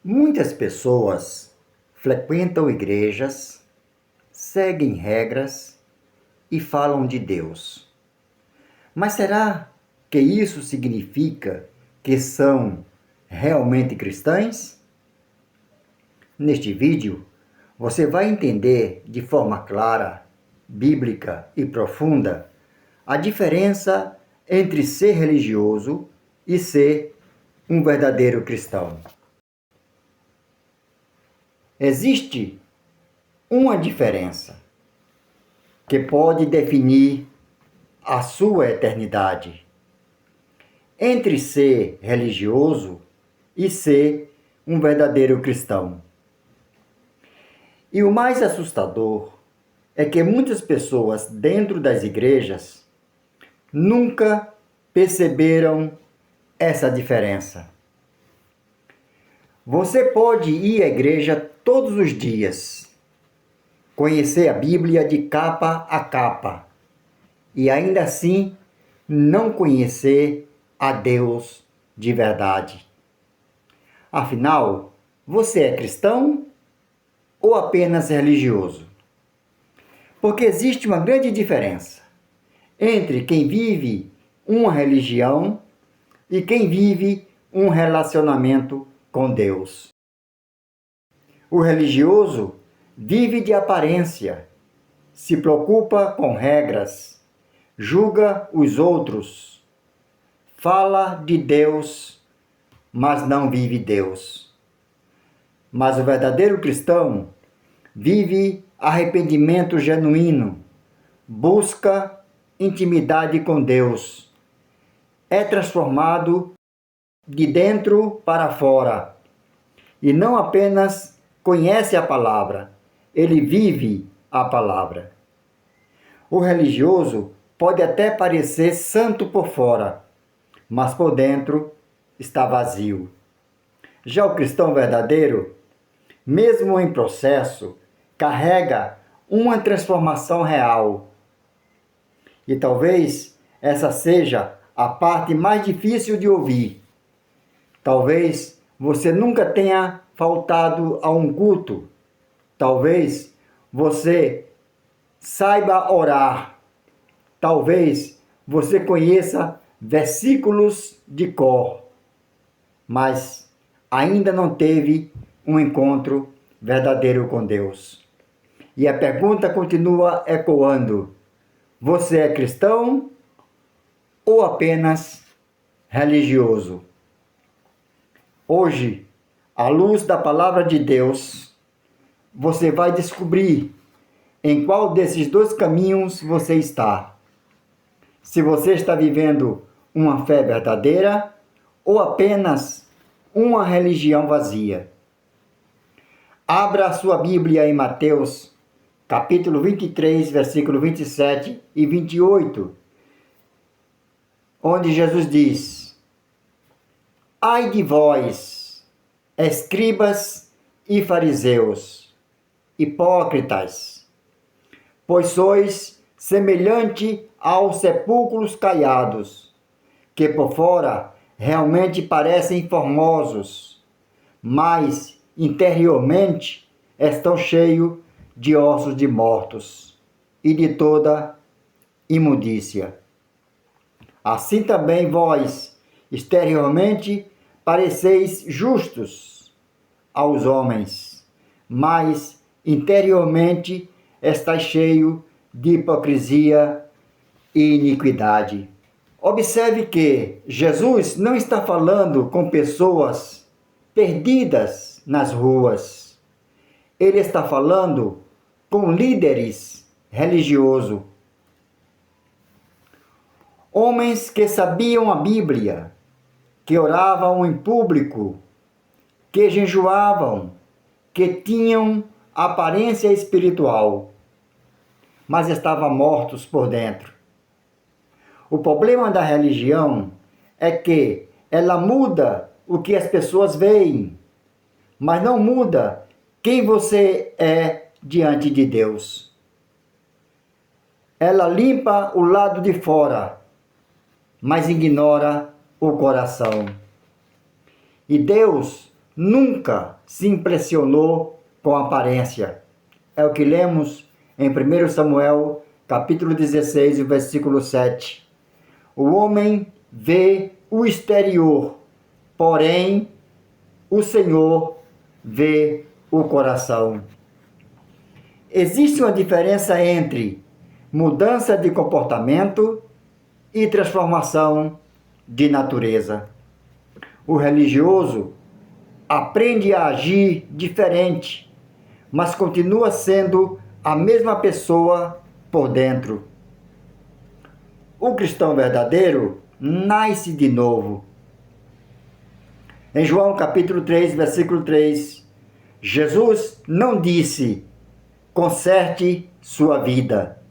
Muitas pessoas frequentam igrejas, seguem regras e falam de Deus. Mas será que isso significa que são realmente cristãs? Neste vídeo, você vai entender de forma clara, bíblica e profunda a diferença entre ser religioso e ser um verdadeiro cristão. Existe uma diferença que pode definir a sua eternidade entre ser religioso e ser um verdadeiro cristão. E o mais assustador é que muitas pessoas dentro das igrejas nunca perceberam essa diferença. Você pode ir à igreja todos os dias, conhecer a Bíblia de capa a capa e ainda assim não conhecer a Deus de verdade. Afinal, você é cristão ou apenas religioso? Porque existe uma grande diferença entre quem vive uma religião e quem vive um relacionamento com Deus. O religioso vive de aparência, se preocupa com regras, julga os outros, fala de Deus, mas não vive Deus. Mas o verdadeiro cristão vive arrependimento genuíno, busca intimidade com Deus, é transformado de dentro para fora e não apenas conhece a palavra, ele vive a palavra. O religioso pode até parecer santo por fora, mas por dentro está vazio. Já o cristão verdadeiro, mesmo em processo, carrega uma transformação real. E talvez essa seja a parte mais difícil de ouvir. Talvez você nunca tenha faltado a um culto. Talvez você saiba orar. Talvez você conheça versículos de cor, mas ainda não teve um encontro verdadeiro com Deus. E a pergunta continua ecoando: você é cristão ou apenas religioso? Hoje, à luz da palavra de Deus, você vai descobrir em qual desses dois caminhos você está. Se você está vivendo uma fé verdadeira ou apenas uma religião vazia. Abra a sua Bíblia em Mateus, capítulo 23, versículo 27 e 28, onde Jesus diz: ai de vós, escribas e fariseus, hipócritas, pois sois semelhante aos sepulcros caiados, que por fora realmente parecem formosos, mas interiormente estão cheios de ossos de mortos e de toda imundícia. Assim também vós, exteriormente, pareceis justos aos homens, mas interiormente estáis cheio de hipocrisia e iniquidade. Observe que Jesus não está falando com pessoas perdidas nas ruas. Ele está falando com líderes religiosos. Homens que sabiam a Bíblia, que oravam em público, que jejuavam, que tinham aparência espiritual, mas estavam mortos por dentro. O problema da religião é que ela muda o que as pessoas veem, mas não muda quem você é diante de Deus. Ela limpa o lado de fora, mas ignora o coração. E Deus nunca se impressionou com a aparência. É o que lemos em 1 Samuel, capítulo 16, versículo 7. O homem vê o exterior, porém o Senhor vê o coração. Existe uma diferença entre mudança de comportamento e transformação de natureza. O religioso aprende a agir diferente, mas continua sendo a mesma pessoa por dentro. O cristão verdadeiro nasce de novo. Em João capítulo 3, versículo 3, Jesus não disse: conserte sua vida.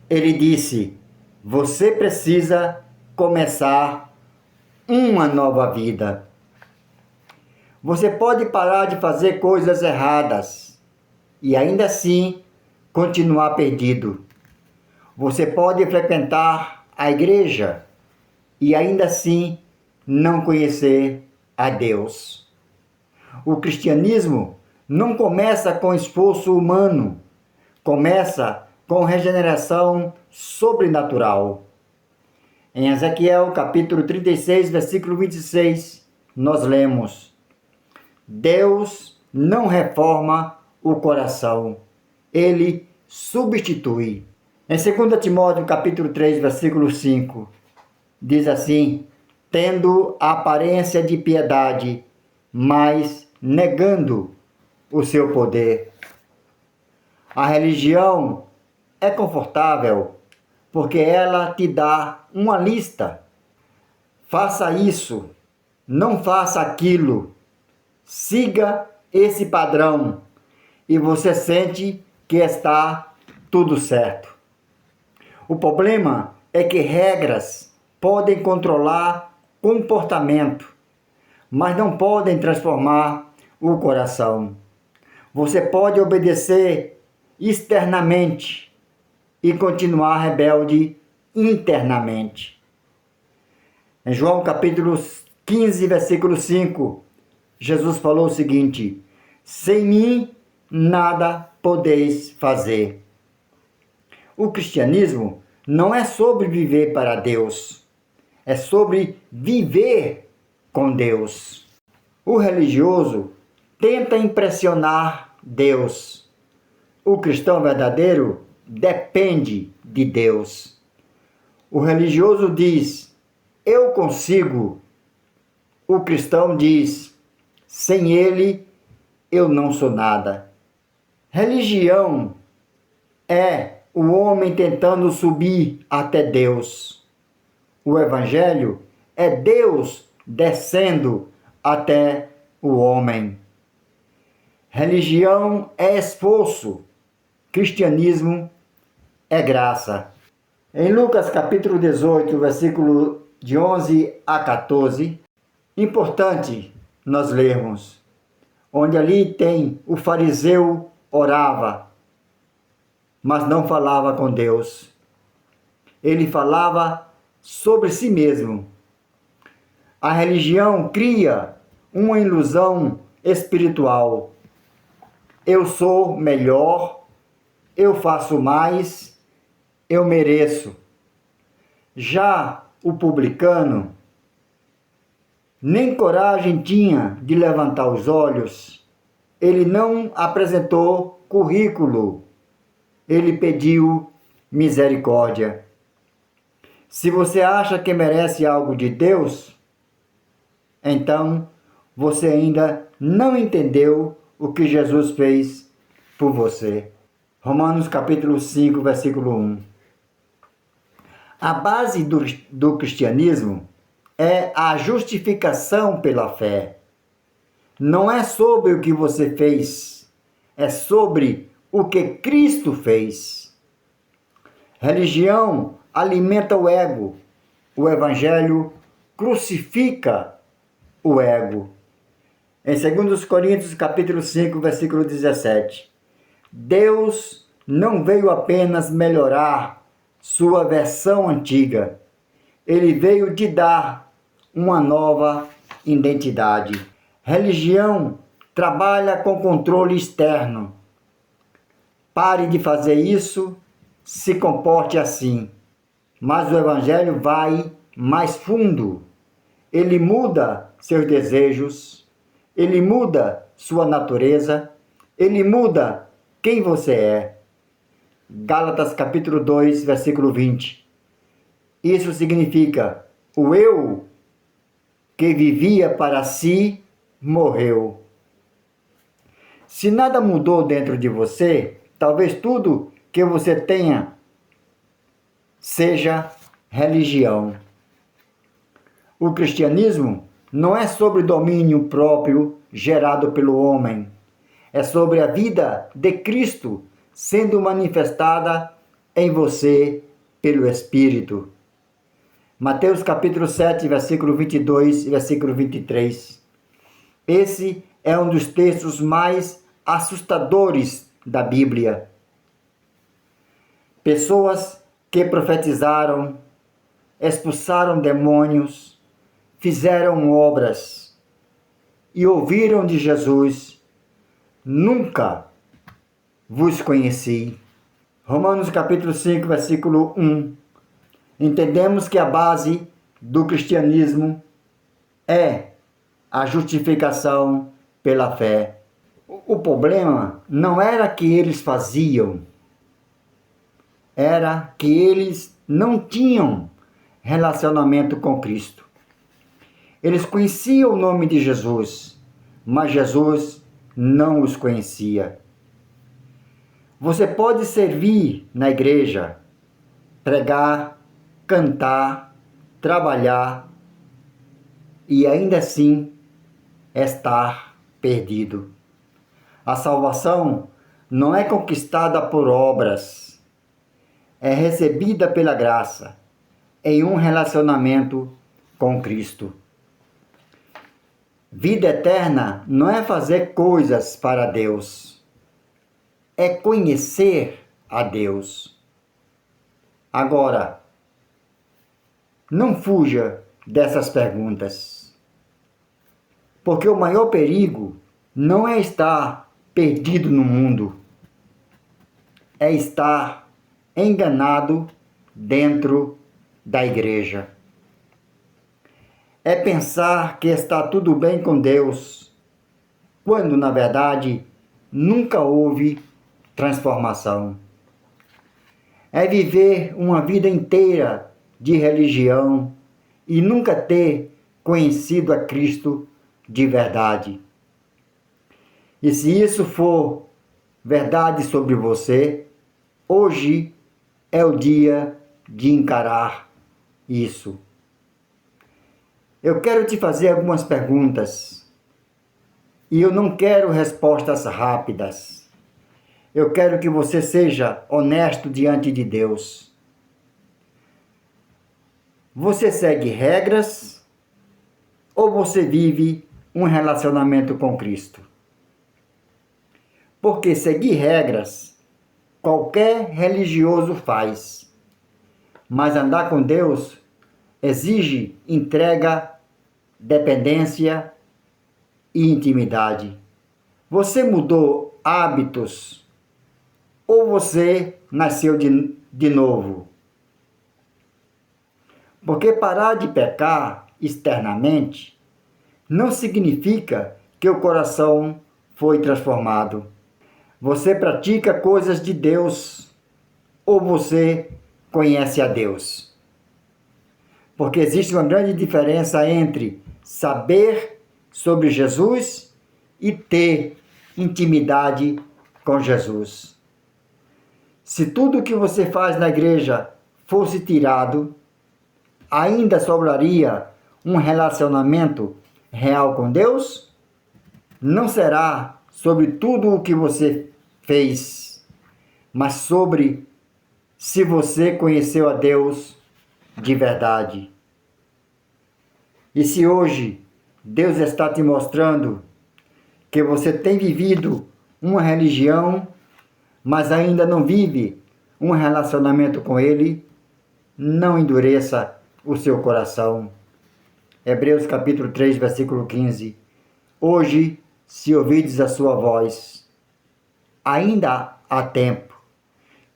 Ele disse: você precisa começar uma nova vida. Você pode parar de fazer coisas erradas e ainda assim continuar perdido. Você pode frequentar a igreja e ainda assim não conhecer a Deus. O cristianismo não começa com esforço humano, começa com regeneração sobrenatural. Em Ezequiel capítulo 36, versículo 26, nós lemos: Deus não reforma o coração, Ele substitui. Em 2 Timóteo capítulo 3, versículo 5, diz assim: tendo a aparência de piedade, mas negando o seu poder. A religião é confortável porque ela te dá uma lista. Faça isso, não faça aquilo, siga esse padrão e você sente que está tudo certo. O problema é que regras podem controlar comportamento, mas não podem transformar o coração. Você pode obedecer externamente e continuar rebelde internamente. Em João capítulo 15, versículo 5, Jesus falou o seguinte: sem mim nada podeis fazer. O cristianismo não é sobre viver para Deus, é sobre viver com Deus. O religioso tenta impressionar Deus. O cristão verdadeiro depende de Deus. O religioso diz: eu consigo. O cristão diz: sem ele eu não sou nada. Religião é o homem tentando subir até Deus. O evangelho é Deus descendo até o homem. Religião é esforço, cristianismo é graça. Em Lucas capítulo 18, versículo de 11 a 14, importante nós lermos, onde ali tem o fariseu orava, mas não falava com Deus. Ele falava sobre si mesmo. A religião cria uma ilusão espiritual. Eu sou melhor, eu faço mais, eu mereço. Já o publicano nem coragem tinha de levantar os olhos. Ele não apresentou currículo. Ele pediu misericórdia. Se você acha que merece algo de Deus, então você ainda não entendeu o que Jesus fez por você. Romanos capítulo 5, versículo 1. A base do cristianismo é a justificação pela fé. Não é sobre o que você fez, é sobre o que Cristo fez. Religião alimenta o ego. O evangelho crucifica o ego. Em 2 Coríntios capítulo 5, versículo 17. Deus não veio apenas melhorar sua versão antiga. Ele veio te dar uma nova identidade. Religião trabalha com controle externo. Pare de fazer isso, se comporte assim. Mas o Evangelho vai mais fundo. Ele muda seus desejos, ele muda sua natureza, ele muda quem você é. Gálatas capítulo 2, versículo 20. Isso significa: o eu que vivia para si morreu. Se nada mudou dentro de você, talvez tudo que você tenha seja religião. O cristianismo não é sobre domínio próprio gerado pelo homem. É sobre a vida de Cristo sendo manifestada em você pelo Espírito. Mateus capítulo 7, versículo 22 e versículo 23. Esse é um dos textos mais assustadores da Bíblia. Pessoas que profetizaram, expulsaram demônios, fizeram obras e ouviram de Jesus: nunca vos conheci. Romanos capítulo 5, versículo 1. Entendemos que a base do cristianismo é a justificação pela fé. O problema não era que eles faziam, era que eles não tinham relacionamento com Cristo. Eles conheciam o nome de Jesus, mas Jesus não os conhecia. Você pode servir na igreja, pregar, cantar, trabalhar e ainda assim estar perdido. A salvação não é conquistada por obras, é recebida pela graça em um relacionamento com Cristo. Vida eterna não é fazer coisas para Deus, é conhecer a Deus. Agora, não fuja dessas perguntas, porque o maior perigo não é estar perdido no mundo, é estar enganado dentro da igreja. É pensar que está tudo bem com Deus, quando na verdade nunca houve transformação. É viver uma vida inteira de religião e nunca ter conhecido a Cristo de verdade. E se isso for verdade sobre você, hoje é o dia de encarar isso. Eu quero te fazer algumas perguntas e eu não quero respostas rápidas. Eu quero que você seja honesto diante de Deus. Você segue regras ou você vive um relacionamento com Cristo? Porque seguir regras qualquer religioso faz, mas andar com Deus exige entrega, dependência e intimidade. Você mudou hábitos ou você nasceu de novo? Porque parar de pecar externamente não significa que o coração foi transformado. Você pratica coisas de Deus ou você conhece a Deus? Porque existe uma grande diferença entre saber sobre Jesus e ter intimidade com Jesus. Se tudo que você faz na igreja fosse tirado, ainda sobraria um relacionamento real com Deus? Não será sobre tudo o que você fez, mas sobre se você conheceu a Deus de verdade. E se hoje Deus está te mostrando que você tem vivido uma religião, mas ainda não vive um relacionamento com Ele, não endureça o seu coração. Hebreus capítulo 3, versículo 15. Hoje, se ouvides a sua voz, ainda há tempo.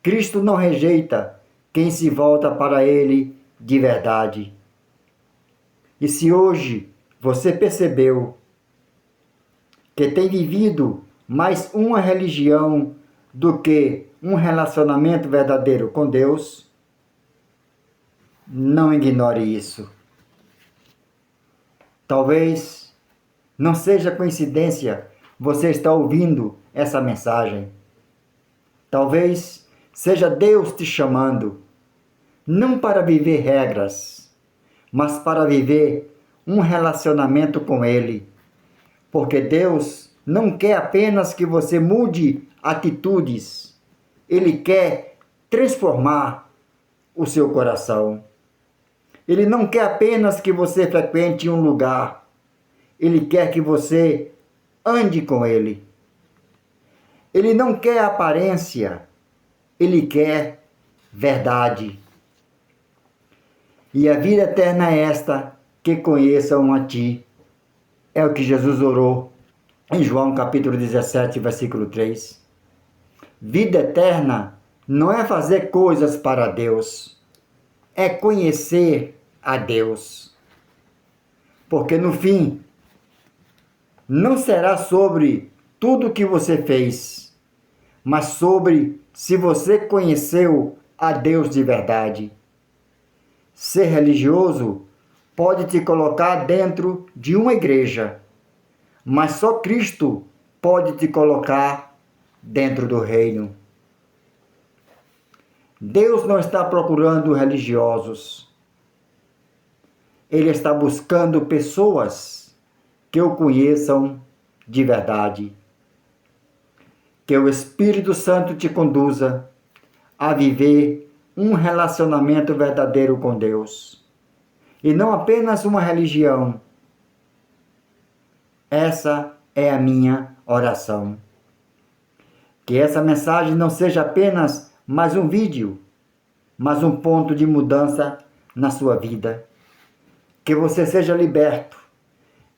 Cristo não rejeita quem se volta para Ele de verdade. E se hoje você percebeu que tem vivido mais uma religião do que um relacionamento verdadeiro com Deus, não ignore isso. Talvez não seja coincidência você estar ouvindo essa mensagem. Talvez seja Deus te chamando, não para viver regras, mas para viver um relacionamento com Ele. Porque Deus não quer apenas que você mude atitudes, Ele quer transformar o seu coração. Ele não quer apenas que você frequente um lugar, Ele quer que você ande com Ele. Ele não quer aparência, Ele quer verdade. E a vida eterna é esta, que conheçam a Ti. É o que Jesus orou em João capítulo 17, versículo 3. Vida eterna não é fazer coisas para Deus, é conhecer a Deus. Porque no fim, não será sobre tudo que você fez, mas sobre se você conheceu a Deus de verdade. Ser religioso pode te colocar dentro de uma igreja, mas só Cristo pode te colocar dentro do reino. Deus não está procurando religiosos. Ele está buscando pessoas que o conheçam de verdade. Que o Espírito Santo te conduza a viver um relacionamento verdadeiro com Deus. E não apenas uma religião. Essa é a minha oração. Que essa mensagem não seja apenas mais um vídeo, mas um ponto de mudança na sua vida. Que você seja liberto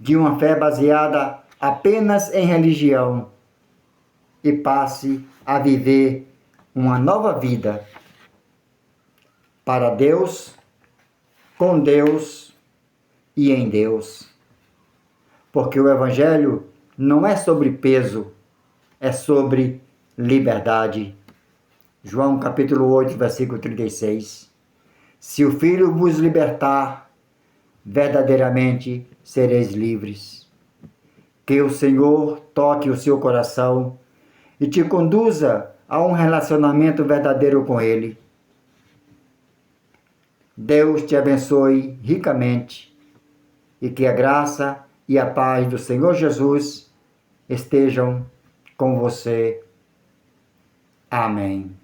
de uma fé baseada apenas em religião e passe a viver uma nova vida para Deus, com Deus e em Deus. Porque o Evangelho não é sobre peso, é sobre liberdade. João capítulo 8, versículo 36. Se o Filho vos libertar, verdadeiramente sereis livres. Que o Senhor toque o seu coração e te conduza a um relacionamento verdadeiro com Ele. Deus te abençoe ricamente e que a graça e a paz do Senhor Jesus estejam com você. Amém.